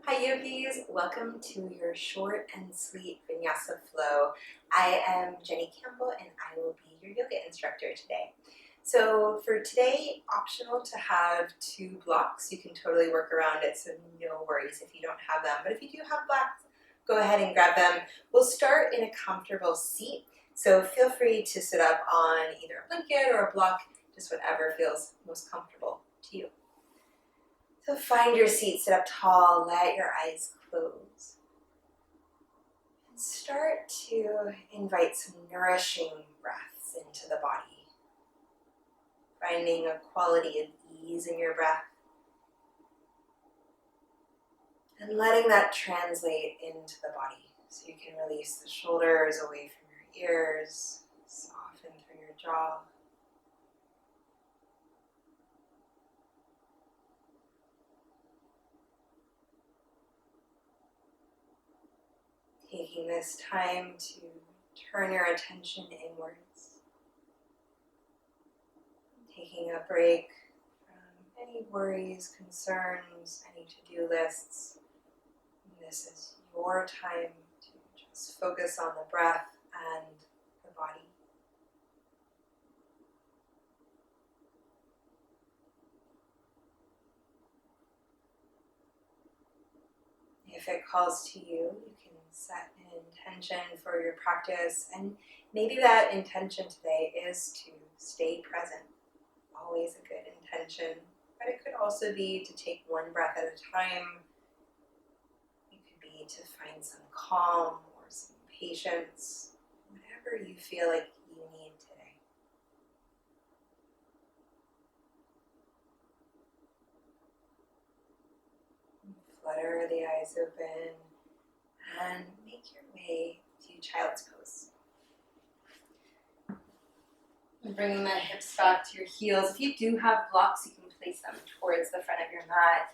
Hi yogis, welcome to your short and sweet vinyasa flow. I am Jenny Campbell and I will be your yoga instructor today. So for today, optional to have 2 blocks. You can totally work around it, so no worries if you don't have them. But if you do have blocks, go ahead and grab them. We'll start in a comfortable seat. So feel free to sit up on either a blanket or a block, just whatever feels most comfortable to you. So find your seat, sit up tall, let your eyes close. And start to invite some nourishing breaths into the body. Finding a quality of ease in your breath. And letting that translate into the body. So you can release the shoulders away from your ears, soften through your jaw. Taking this time to turn your attention inwards. Taking a break from any worries, concerns, any to-do lists. And this is your time to just focus on the breath and the body. If it calls to you, you can set an intention for your practice, and maybe that intention today is to stay present. Always a good intention, but it could also be to take one breath at a time. It could be to find some calm or some patience, whatever you feel like you need today. Flutter the eyes open and make your way to child's pose. And bringing the hips back to your heels. If you do have blocks, you can place them towards the front of your mat.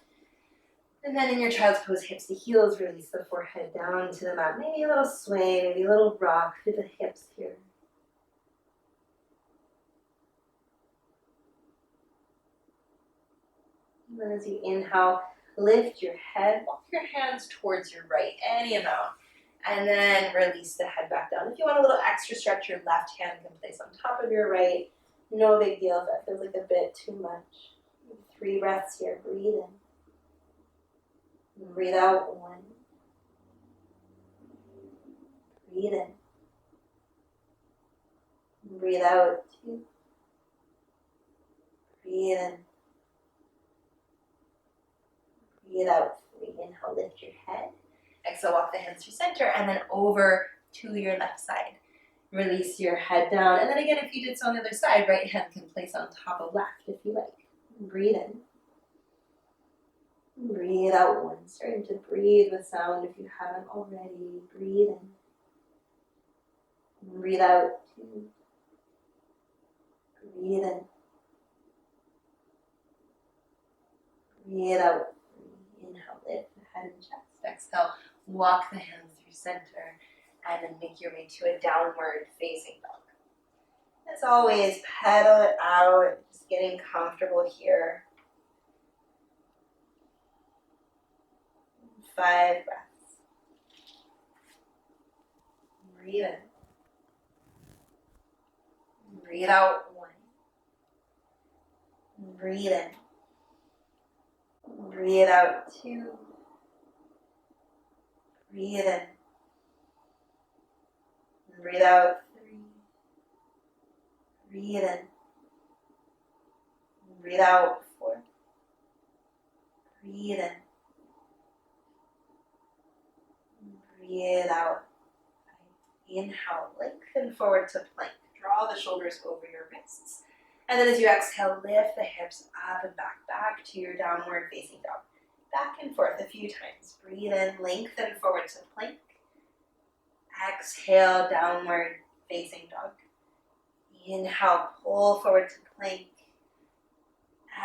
And then in your child's pose, hips to heels, release the forehead down to the mat. Maybe a little sway, maybe a little rock through the hips here. And then as you inhale, lift your head, walk your hands towards your right, any amount. And then release the head back down. If you want a little extra stretch, your left hand can place on top of your right. No big deal if that feels like a bit too much. 3 breaths here. Breathe in. Breathe out. 1. Breathe in. Breathe out. 2. Breathe in. Breathe out. 3. Inhale, lift your head. Exhale, walk the hands through center and then over to your left side. Release your head down. And then again, if you did so on the other side, right hand can place on top of left if you like. Breathe in. Breathe out. 1. Starting to breathe with sound if you haven't already. Breathe in. Breathe out. 2. Breathe in. Breathe out. 3. Inhale, lift the head and chest. Exhale, walk the hands through center and then make your way to a downward facing dog. As always, pedal it out, just getting comfortable here. 5 breaths. Breathe in. Breathe out. 1. Breathe in. Breathe out. 2. Breathe in. Breathe out. 3. Breathe in. Breathe out. 4. Breathe in. Breathe out. 5. Inhale, lengthen forward to plank. Draw the shoulders over your wrists. And then as you exhale, lift the hips up and back to your downward facing dog. Back and forth a few times. Breathe in, lengthen forward to plank. Exhale, downward facing dog. Inhale, pull forward to plank.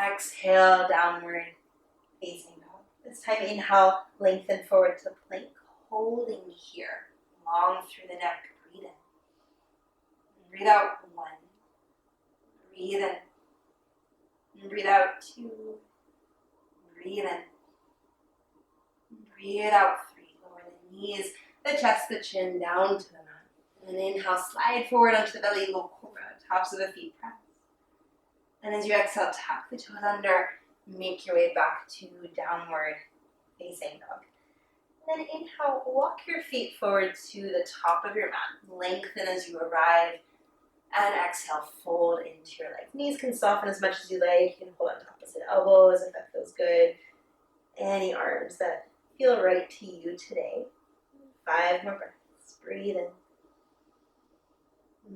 Exhale, downward facing dog. This time, inhale, lengthen forward to plank. Holding here, long through the neck. Breathe in. Breathe out. 1. Breathe in. Breathe out. 2. Breathe in. Breathe out 3. Lower the knees, the chest, the chin down to the mat. And then inhale, slide forward onto the belly, low cobra, tops of the feet press. And as you exhale, tuck the toes under, make your way back to downward facing dog. And then inhale, walk your feet forward to the top of your mat. Lengthen as you arrive. And exhale, fold into your legs. Knees can soften as much as you like. You can hold on to opposite elbows if that feels good. Any arms that feel right to you today. 5 more breaths. Breathe in.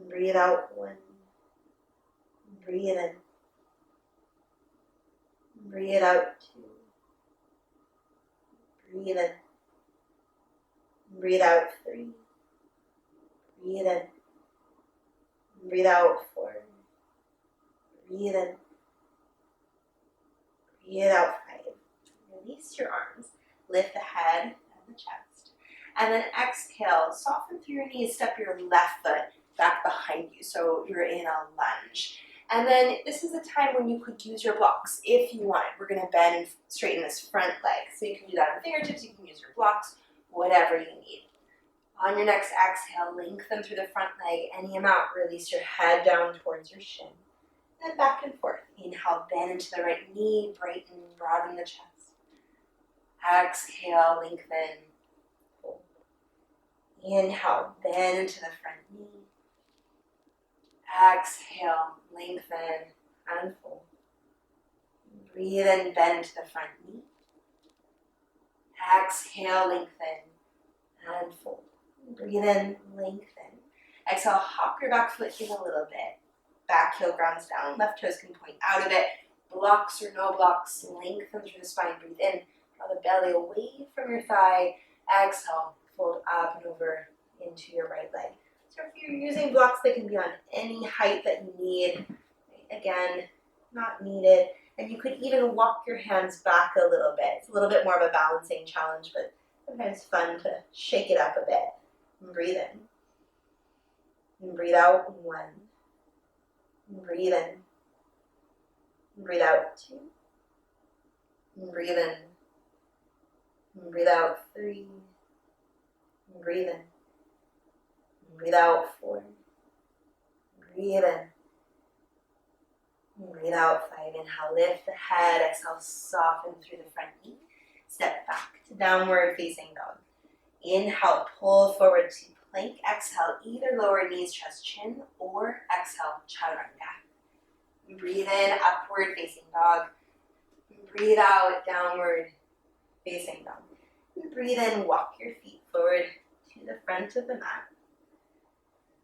Breathe out 1. Breathe in. Breathe out 2. Breathe in. Breathe out 3. Breathe in. Breathe out 4. Breathe in. Breathe out 5. Release your arms. Lift the head and the chest. And then exhale, soften through your knees. Step your left foot back behind you. So you're in a lunge. And then this is the time when you could use your blocks if you want. We're going to bend and straighten this front leg. So you can do that on fingertips. You can use your blocks, whatever you need. On your next exhale, lengthen through the front leg any amount. Release your head down towards your shin. And then back and forth. Inhale, bend into the right knee, brighten, broaden the chest. Exhale, lengthen. Hold. Inhale, bend into the front knee. Exhale, lengthen, and fold. Breathe in, bend to the front knee. Exhale, lengthen, and fold. Breathe in, lengthen. Exhale, hop your back foot in a little bit. Back heel grounds down, left toes can point out of it. Blocks or no blocks, lengthen through the spine. Breathe in, draw the belly away from your thigh. Exhale, fold up and over into your right leg. So if you're using blocks, they can be on any height that you need. Again, not needed. And you could even walk your hands back a little bit. It's a little bit more of a balancing challenge, but sometimes fun to shake it up a bit. And breathe in. And breathe out 1. And breathe in. And breathe out 2. And breathe in. And breathe out 3. And breathe in. Breathe out 4. Breathe in. Breathe out 5. Inhale, lift the head. Exhale, soften through the front knee. Step back to downward facing dog. Inhale, pull forward to plank. Exhale, either lower knees, chest, chin, or exhale, chaturanga. Breathe in, upward facing dog. Breathe out, downward facing dog. Breathe in, walk your feet forward to the front of the mat.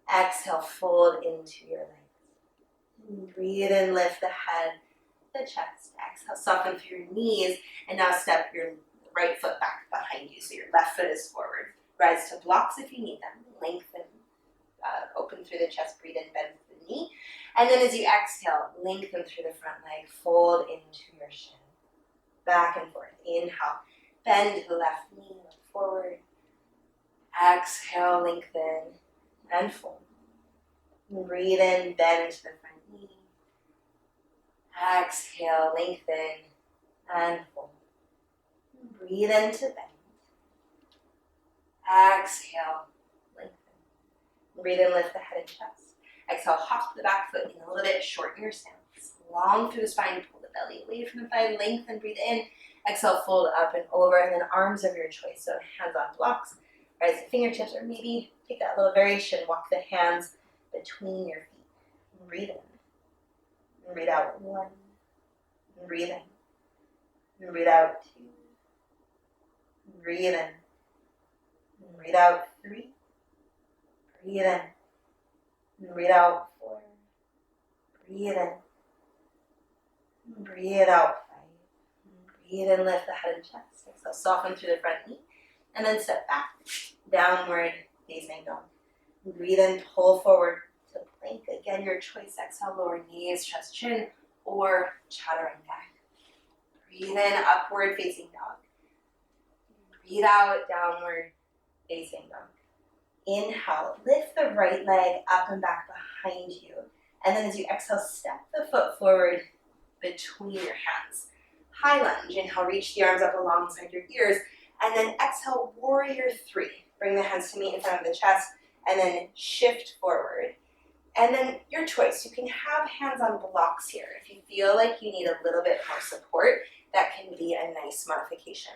Exhale, fold into your legs. Breathe in, lift the head, the chest. Exhale, soften through your knees. And now step your right foot back behind you. So your left foot is forward. Rise to blocks if you need them. Lengthen, open through the chest. Breathe in, bend the knee. And then as you exhale, lengthen through the front leg. Fold into your shin. Back and forth. Inhale, bend the left knee, look forward. Exhale, lengthen. And fold. Breathe in, bend to the front knee. Exhale, lengthen, and fold. Breathe into bend. Exhale, lengthen. Breathe in, lift the head and chest. Exhale, hop the back foot in a little bit, shorten your stance. Long through the spine, pull the belly away from the thigh, lengthen, breathe in. Exhale, fold up and over, and then arms of your choice. So hands on blocks, rise to fingertips, or maybe take that little variation, walk the hands between your feet. Breathe in. Breathe out 1. Breathe in. Breathe out 2. Breathe in. Breathe out 3. Breathe in. Breathe out 4. Breathe in. Breathe out 5. Breathe in, lift the head and chest. Exhale, soften through the front knee. And then step back. Downward facing dog. Breathe in, pull forward to plank. Again, your choice. Exhale, lower knees, chest, chin, or chaturanga. Breathe in, upward facing dog. Breathe out, downward facing dog. Inhale, lift the right leg up and back behind you. And then as you exhale, step the foot forward between your hands. High lunge. Inhale, reach the arms up alongside your ears. And then exhale, warrior three. Bring the hands to meet in front of the chest, and then shift forward. And then your choice, you can have hands on blocks here. If you feel like you need a little bit more support, that can be a nice modification.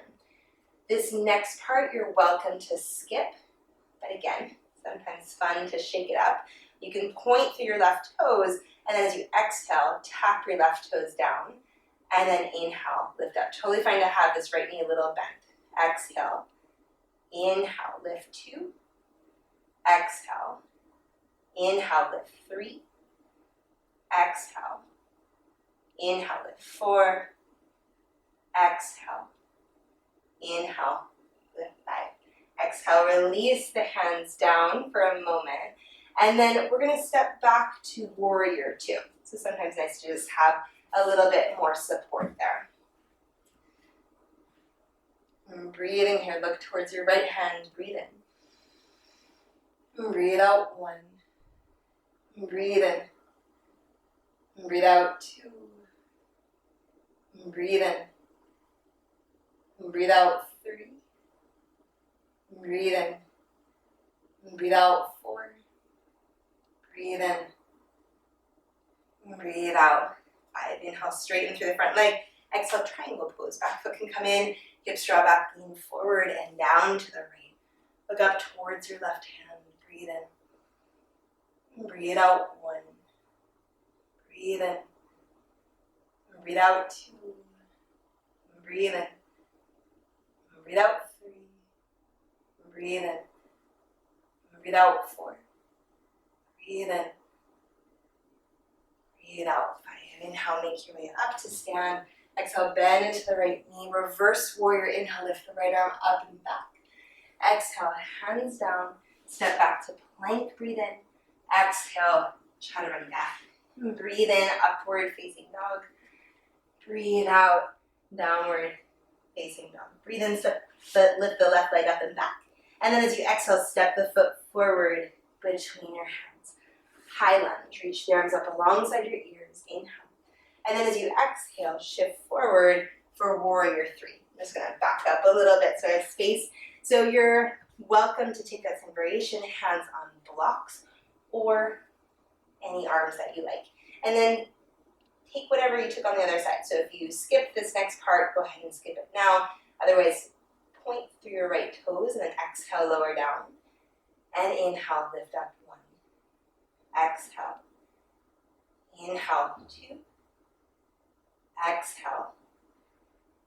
This next part, you're welcome to skip, but again, sometimes fun to shake it up. You can point through your left toes, and then as you exhale, tap your left toes down, and then inhale, lift up. Totally fine to have this right knee a little bent. Exhale, inhale, lift two, exhale, inhale, lift three, exhale, inhale, lift four, exhale, inhale, lift five. Exhale, release the hands down for a moment, and then we're going to step back to warrior two. So sometimes nice to just have a little bit more support there. And breathing here, look towards your right hand, breathe in. And breathe out one. And breathe in. And breathe out two. And breathe in. And breathe out three. And breathe in. And breathe out four. Breathe in. And breathe out five. Inhale, straighten through the front leg. Exhale, triangle pose. Back foot can come in. Hips draw back, lean forward and down to the right. Look up towards your left hand. Breathe in. And breathe out one. Breathe in. And breathe out two. And breathe in. And breathe out three. And breathe in. And breathe out four. Breathe in. Breathe out five. Inhale, make your way up to stand. Exhale, bend into the right knee. Reverse warrior. Inhale, lift the right arm up and back. Exhale, hands down. Step back to plank. Breathe in. Exhale, chaturanga. Breathe in, upward facing dog. Breathe out, downward facing dog. Breathe in, lift the left leg up and back. And then as you exhale, step the foot forward between your hands. High lunge. Reach the arms up alongside your ears. Inhale. And then as you exhale, shift forward for warrior three. I'm just going to back up a little bit so I have space. So you're welcome to take that same variation, hands on blocks or any arms that you like. And then take whatever you took on the other side. So if you skip this next part, go ahead and skip it now. Otherwise, point through your right toes and then exhale, lower down. And inhale, lift up one. Exhale. Inhale, two. Exhale.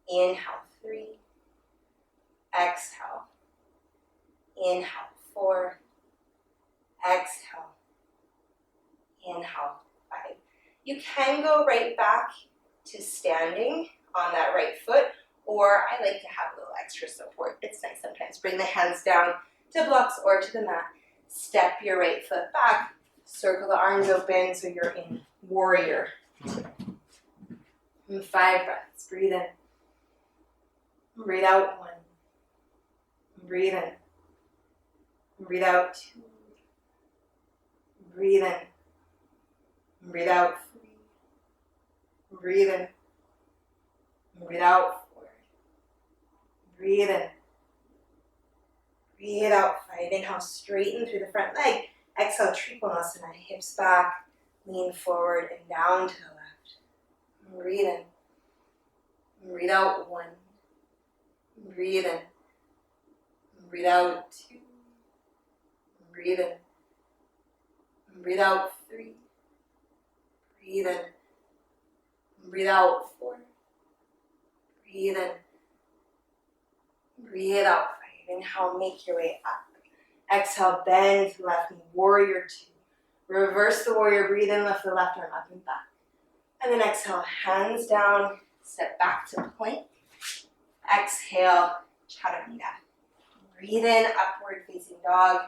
Inhale, three. Exhale. Inhale, four. Exhale. Inhale, five. You can go right back to standing on that right foot, or I like to have a little extra support. It's nice sometimes. Bring the hands down to blocks or to the mat. Step your right foot back. Circle the arms open so you're in warrior. And 5 breaths. Breathe in. Breathe out 1. Breathe in. Breathe out 2. Breathe in. Breathe out 3. Breathe in. Breathe out 4. Breathe in. Breathe out 5. Inhale, straighten through the front leg. Exhale, Trikonasana. Hips back, lean forward and down to the left. Breathe in. Breathe out 1. Breathe in. Breathe out 2. Breathe in. Breathe out 3. Breathe in. Breathe out 4. Breathe in. Breathe out 5. Inhale, make your way up. Exhale, bend to the left knee, warrior 2. Reverse the warrior, breathe in, lift the left arm up and back. And then exhale, hands down, step back to plank. Exhale, chaturanga. Breathe in, upward facing dog.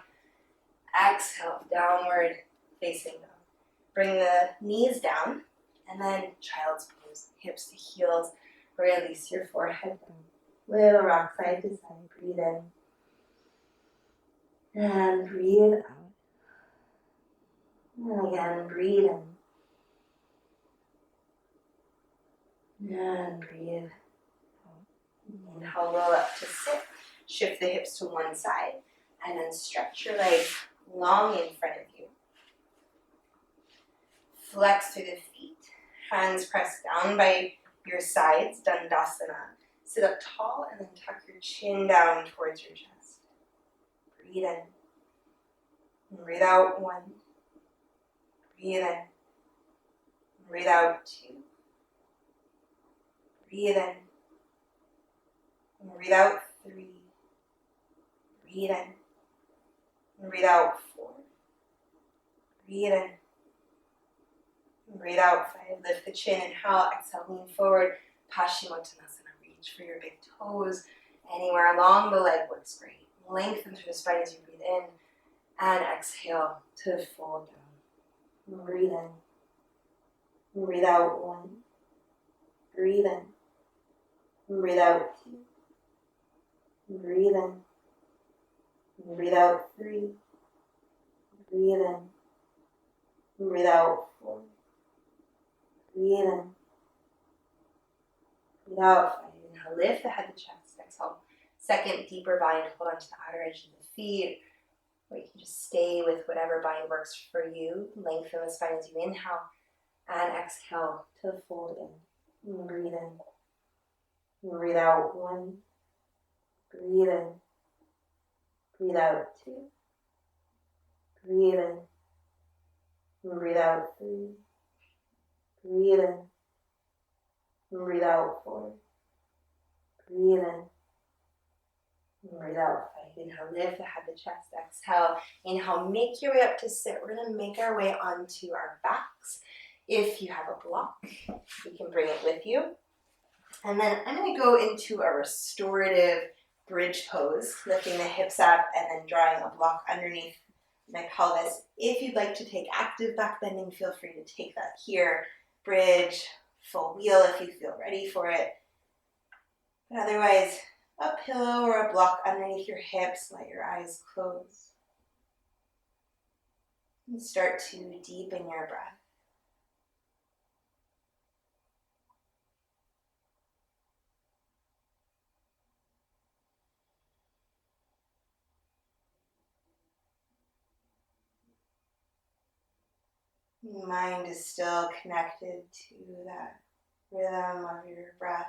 Exhale, downward facing dog. Bring the knees down, and then child's pose, hips to heels. Release your forehead down. Little rock side to side, breathe in. And breathe out. And again, breathe in. And breathe out. Inhale, roll up to sit. shift the hips to one side, and then stretch your legs long in front of you. Flex through the feet, hands pressed down by your sides, Dandasana. Sit up tall and then tuck your chin down towards your chest. Breathe in. Breathe out, 1. Breathe in. Breathe out, 2. Breathe in. Breathe out, 3. Breathe in. Breathe out, 4. Breathe in. Breathe out, 5. Lift the chin. Inhale, exhale, lean forward. Paschimottanasana. Reach for your big toes. Anywhere along the leg works great. Lengthen through the spine as you breathe in. And exhale to fold down. Breathe in. Breathe out, 1. Breathe in. Breathe out, 2. Breathe in. Breathe out, 3. Breathe in. Breathe out, 4. Breathe in. Breathe out, 5. Inhale, lift the head to chest. Exhale. Second, deeper bind. Hold on to the outer edge of the feet. Or you can just stay with whatever bind works for you. Lengthen the spine as you inhale. And exhale to fold in. Breathe in. Breathe out, 1. Breathe in. Breathe out, 2. Breathe in. Breathe out, 3. Breathe in. Breathe out, 4. Breathe in. Breathe out, 5. Inhale, lift the head to chest. Exhale. Inhale, make your way up to sit. We're going to make our way onto our backs. If you have a block, you can bring it with you. And then I'm going to go into a restorative bridge pose, lifting the hips up and then drawing a block underneath my pelvis. If you'd like to take active back bending, feel free to take that here. Bridge, full wheel if you feel ready for it. But otherwise, a pillow or a block underneath your hips, let your eyes close. And start to deepen your breath. Your mind is still connected to that rhythm of your breath.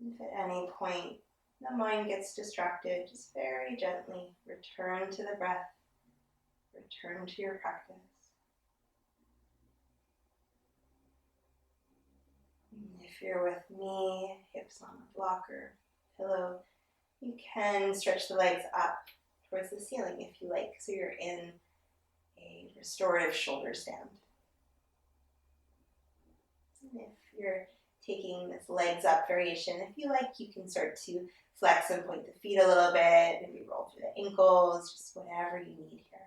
If at any point the mind gets distracted, just very gently return to the breath, return to your practice. If you're with me, hips on a block or pillow, you can stretch the legs up towards the ceiling if you like, so you're in a restorative shoulder stand. And if you're taking this legs up variation, if you like, you can start to flex and point the feet a little bit, maybe roll through the ankles, just whatever you need here.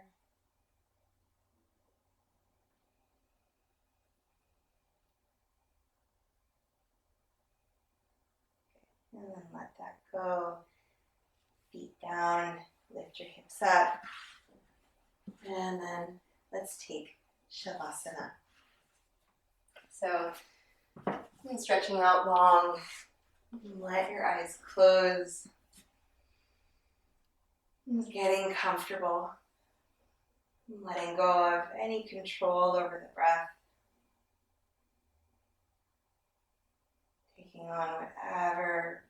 And then let that go. Feet down, lift your hips up. And then let's take Shavasana. So, I'm stretching out long. Let your eyes close. Getting comfortable. Letting go of any control over the breath. Taking on whatever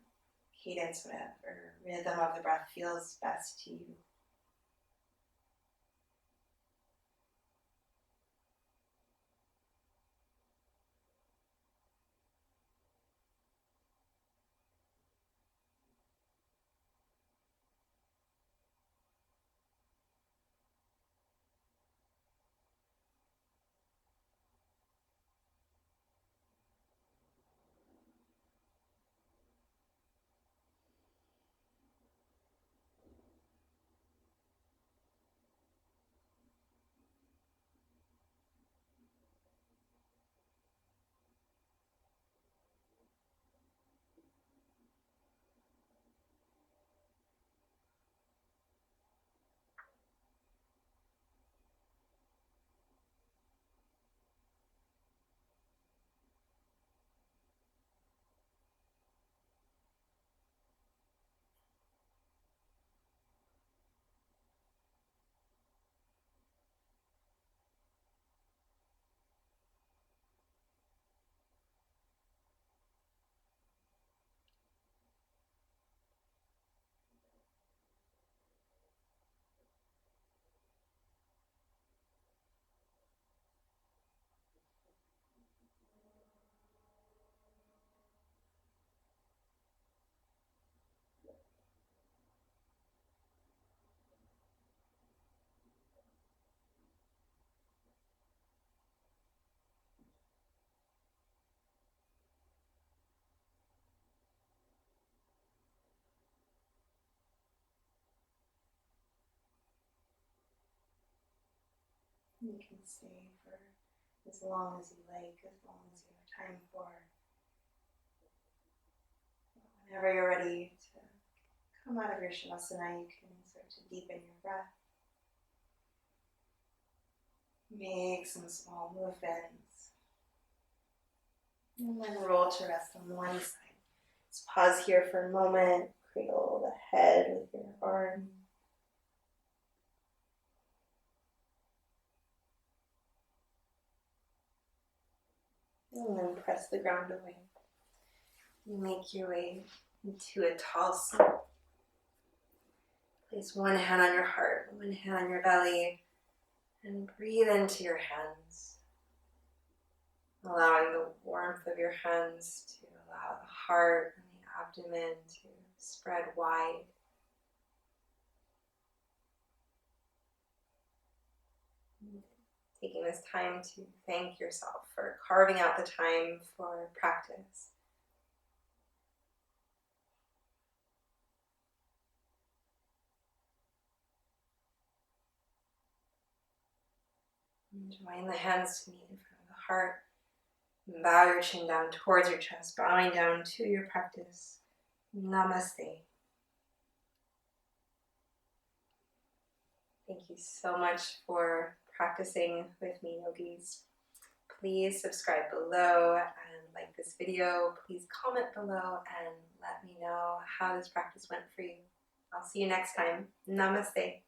cadence, whatever rhythm of the breath feels best to you. You can stay for as long as you like, as long as you have time for. Whenever you're ready to come out of your Shavasana, you can start to deepen your breath. Make some small movements. And then roll to rest on one side. Just pause here for a moment. Cradle the head with your arm. And then press the ground away. You make your way into a tall seat. Place one hand on your heart, one hand on your belly, and breathe into your hands. Allowing the warmth of your hands to allow the heart and the abdomen to spread wide. Taking this time to thank yourself for carving out the time for practice. Join the hands to meet in front of the heart. And bow your chin down towards your chest, bowing down to your practice. Namaste. Thank you so much for practicing with me, yogis. Please subscribe below and like this video. Please comment below and let me know how this practice went for you. I'll see you next time. Namaste.